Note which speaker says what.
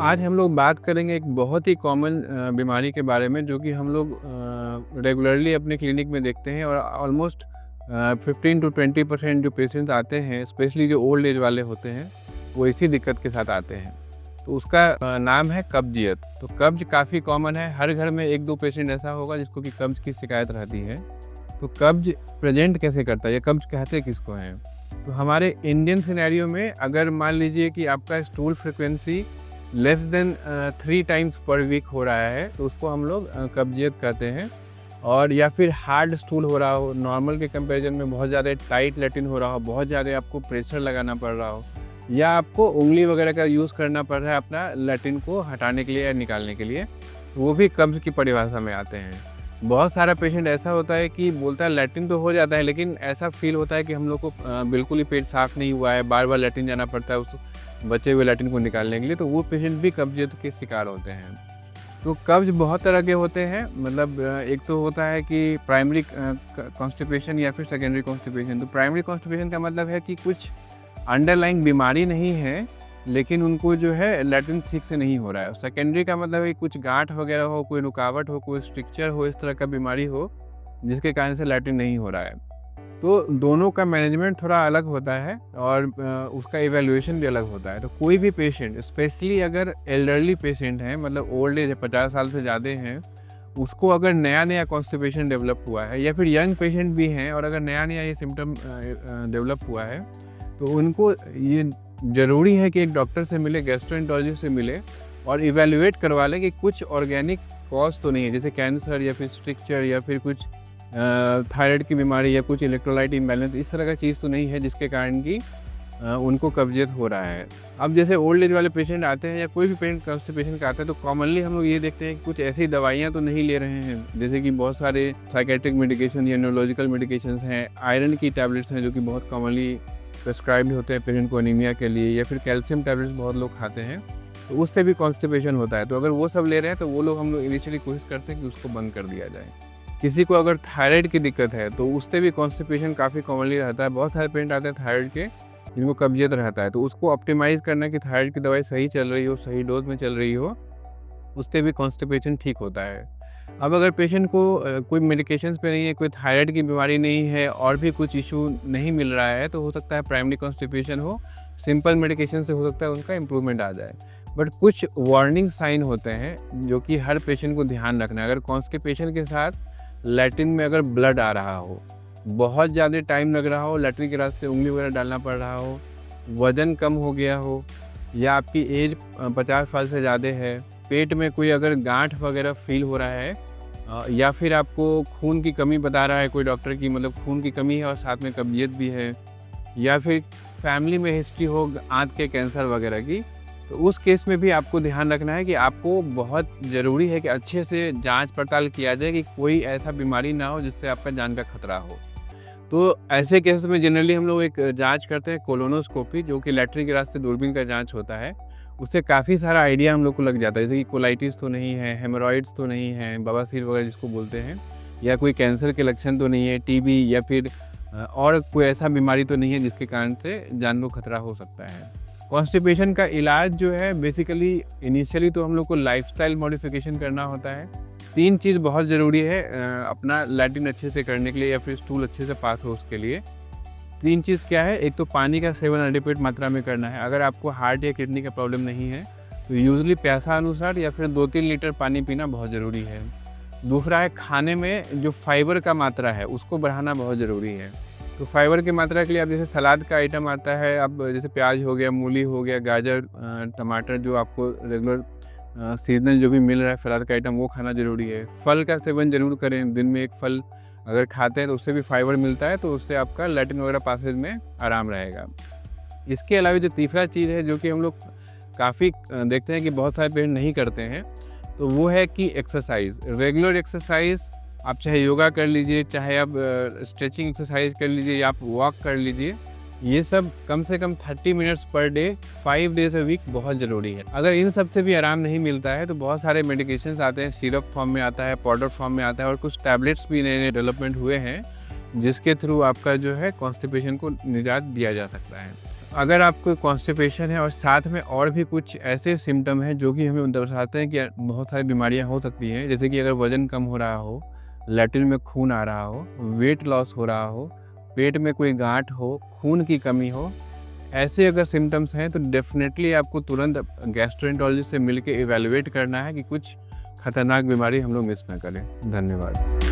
Speaker 1: आज हम लोग बात करेंगे एक बहुत ही कॉमन बीमारी के बारे में जो कि हम लोग रेगुलरली अपने क्लिनिक में देखते हैं और ऑलमोस्ट 15 to 20% जो पेशेंट्स आते हैं, स्पेशली जो ओल्ड एज वाले होते हैं, वो इसी दिक्कत के साथ आते हैं। तो उसका नाम है कब्जियत। तो कब्ज काफ़ी कॉमन है, हर घर में एक दो पेशेंट ऐसा होगा जिसको कि कब्ज की शिकायत रहती है। तो कब्ज प्रेजेंट कैसे करता है या कब्ज कहते किसको हैं? तो हमारे इंडियन सिनेरियो में अगर मान लीजिए कि आपका stool frequency less than 3 times per week हो रहा है तो उसको हम लोग कब्जियत कहते हैं। और या फिर हार्ड स्टूल हो रहा हो, नॉर्मल के कंपैरिजन में बहुत ज़्यादा टाइट लैटिन हो रहा हो, बहुत ज़्यादा आपको प्रेशर लगाना पड़ रहा हो, या आपको उंगली वगैरह का यूज़ करना पड़ रहा है अपना लैटिन को हटाने के लिए या निकालने के लिए, वो भी कब्ज की परिभाषा में आते हैं। बहुत सारा पेशेंट ऐसा होता है कि बोलता है लैटिन तो हो जाता है, लेकिन ऐसा फील होता है कि हम लोग को बिल्कुल ही पेट साफ़ नहीं हुआ है, बार बार लैटिन जाना पड़ता है उस बचे हुए लैटिन को निकालने के लिए, तो वो पेशेंट भी कब्जियत के शिकार होते हैं। तो कब्ज बहुत तरह के होते हैं, मतलब एक तो होता है कि प्राइमरी कॉन्स्टिपेशन या फिर सेकेंडरी कॉन्स्टिपेशन। तो प्राइमरी कॉन्स्टिपेशन का मतलब है कि कुछ अंडरलाइंग बीमारी नहीं है, लेकिन उनको जो है लैटिन ठीक से नहीं हो रहा है। सेकेंडरी का मतलब है कि कुछ गांठ वगैरह हो, कोई रुकावट हो, कोई स्ट्रिक्चर हो, इस तरह का बीमारी हो जिसके कारण से लैटिन नहीं हो रहा है। तो दोनों का मैनेजमेंट थोड़ा अलग होता है और उसका इवैल्यूएशन भी अलग होता है। तो कोई भी पेशेंट, स्पेशली अगर एल्डरली पेशेंट हैं, मतलब ओल्ड एज 50 साल से ज़्यादा हैं, उसको अगर नया नया कॉन्स्टिपेशन डेवलप हुआ है, या फिर यंग पेशेंट भी हैं और अगर नया नया ये सिम्टम डेवलप हुआ है, तो उनको ये ज़रूरी है कि एक डॉक्टर से मिले, गैस्ट्रोएंटरोलॉजिस्ट से मिले और इवैल्यूएट करवा लें कि कुछ ऑर्गेनिक कॉज तो नहीं है, जैसे कैंसर या फिर स्ट्रिक्चर या फिर कुछ थायराइड की बीमारी या कुछ इलेक्ट्रोलाइट इम्बैलेंस, इस तरह का चीज़ तो नहीं है जिसके कारण कि उनको कब्जियत हो रहा है। अब जैसे ओल्ड एज वाले पेशेंट आते हैं या कोई भी पेशेंट कॉन्स्टिपेशन का आता है, तो कॉमनली हम लोग ये देखते हैं कि कुछ ऐसी दवाइयाँ तो नहीं ले रहे हैं, जैसे कि बहुत सारे साइकेट्रिक मेडिकेशन या न्यूरोलॉजिकल मेडिकेशंस हैं, आयरन की टैबलेट्स हैं जो कि बहुत कॉमनली प्रिस्क्राइब्ड होते हैं पेशेंट को एनीमिया के लिए, या फिर कैल्शियम टैबलेट्स बहुत लोग खाते हैं, तो उससे भी कॉन्स्टिपेशन होता है। तो अगर वो सब ले रहे हैं तो वो लोग हम लोग इनिशियली कोशिश करते हैं कि उसको बंद कर दिया जाए। किसी को अगर थायराइड की दिक्कत है तो उससे भी कॉन्स्टिपेशन काफ़ी कॉमनली रहता है। बहुत सारे पेशेंट आते हैं थायराइड के जिनको कब्जियत रहता है, तो उसको ऑप्टिमाइज़ करना कि थायराइड की दवाई सही चल रही हो, सही डोज में चल रही हो, उससे भी कॉन्स्टिपेशन ठीक होता है। अब अगर पेशेंट को कोई मेडिकेशंस पे नहीं है, कोई थायराइड की बीमारी नहीं है और भी कुछ इशू नहीं मिल रहा है, तो हो सकता है प्राइमरी कॉन्स्टिपेशन हो, सिंपल मेडिकेशन से हो सकता है उनका इम्प्रूवमेंट आ जाए। बट कुछ वार्निंग साइन होते हैं जो कि हर पेशेंट को ध्यान रखना है। अगर कॉन्स्टिपेशन के साथ लैटिन में अगर ब्लड आ रहा हो, बहुत ज़्यादा टाइम लग रहा हो, लैटिन के रास्ते उंगली वगैरह डालना पड़ रहा हो, वज़न कम हो गया हो, या आपकी एज 50 साल से ज़्यादा है, पेट में कोई अगर गांठ वगैरह फील हो रहा है, या फिर आपको खून की कमी बता रहा है कोई डॉक्टर की, मतलब खून की कमी है और साथ में कब्जियत भी है, या फिर फैमिली में हिस्ट्री हो आंत के कैंसर वगैरह की, तो उस केस में भी आपको ध्यान रखना है कि आपको बहुत ज़रूरी है कि अच्छे से जांच पड़ताल किया जाए कि कोई ऐसा बीमारी ना हो जिससे आपका जान का खतरा हो। तो ऐसे केस में जनरली हम लोग एक जांच करते हैं कोलोनोस्कोपी, जो कि लैट्रिन के रास्ते दूरबीन का जांच होता है। उससे काफ़ी सारा आइडिया हम लोग को लग जाता है, जैसे कि कोलाइटिस तो नहीं है, हेमोरॉइड्स तो नहीं है, बवासीर वगैरह जिसको बोलते हैं, या कोई कैंसर के लक्षण तो नहीं है, टीबी या फिर और कोई ऐसा बीमारी तो नहीं है जिसके कारण से जान को खतरा हो सकता है। कॉन्स्टिपेशन का इलाज जो है बेसिकली इनिशियली तो हम लोग को लाइफस्टाइल मॉडिफिकेशन करना होता है। 3 चीज़ बहुत ज़रूरी है अपना लैटिन अच्छे से करने के लिए या फिर स्टूल अच्छे से पास हो उसके लिए। 3 चीज़ क्या है? एक तो पानी का सेवन एडिक्वेट मात्रा में करना है। अगर आपको हार्ट या किडनी का प्रॉब्लम नहीं है तो यूजुअली प्यासा अनुसार या फिर 2-3 लीटर पानी पीना बहुत ज़रूरी है। दूसरा है खाने में जो फाइबर का मात्रा है उसको बढ़ाना बहुत ज़रूरी है। तो फाइबर की मात्रा के लिए आप जैसे सलाद का आइटम आता है, अब जैसे प्याज हो गया, मूली हो गया, गाजर, टमाटर, जो आपको रेगुलर सीजनल जो भी मिल रहा है सलाद का आइटम, वो खाना ज़रूरी है। फल का सेवन ज़रूर करें, दिन में एक फल अगर खाते हैं तो उससे भी फाइबर मिलता है, तो उससे आपका लैटिन वगैरह पासेज में आराम रहेगा। इसके अलावा जो तीसरा चीज़ है जो कि हम लोग काफ़ी देखते हैं कि बहुत सारे पेशेंट नहीं करते हैं, तो वो है कि एक्सरसाइज, रेगुलर एक्सरसाइज। आप चाहे योगा कर लीजिए, चाहे आप स्ट्रेचिंग एक्सरसाइज कर लीजिए, या आप वॉक कर लीजिए, ये सब कम से कम 30 minutes per day 5 days a week बहुत ज़रूरी है। अगर इन सब से भी आराम नहीं मिलता है तो बहुत सारे मेडिकेशंस आते हैं, सिरप फॉर्म में आता है, पाउडर फॉर्म में आता है, और कुछ टैबलेट्स भी नए नए डेवलपमेंट हुए हैं जिसके थ्रू आपका जो है कॉन्स्टिपेशन को निजात दिया जा सकता है। अगर आपको कॉन्स्टिपेशन है और साथ में और भी कुछ ऐसे सिम्पटम हैं जो कि हमें दर्शाते हैं कि बहुत सारी बीमारियां हो सकती हैं, जैसे कि अगर वज़न कम हो रहा हो, लैट्रिन में खून आ रहा हो, वेट लॉस हो रहा हो, पेट में कोई गाँठ हो, खून की कमी हो, ऐसे अगर सिम्पटम्स हैं तो डेफ़िनेटली आपको तुरंत गैस्ट्रोएंटरोलॉजिस्ट से मिल के इवैल्यूएट करना है कि कुछ खतरनाक बीमारी हम लोग मिस ना करें। धन्यवाद।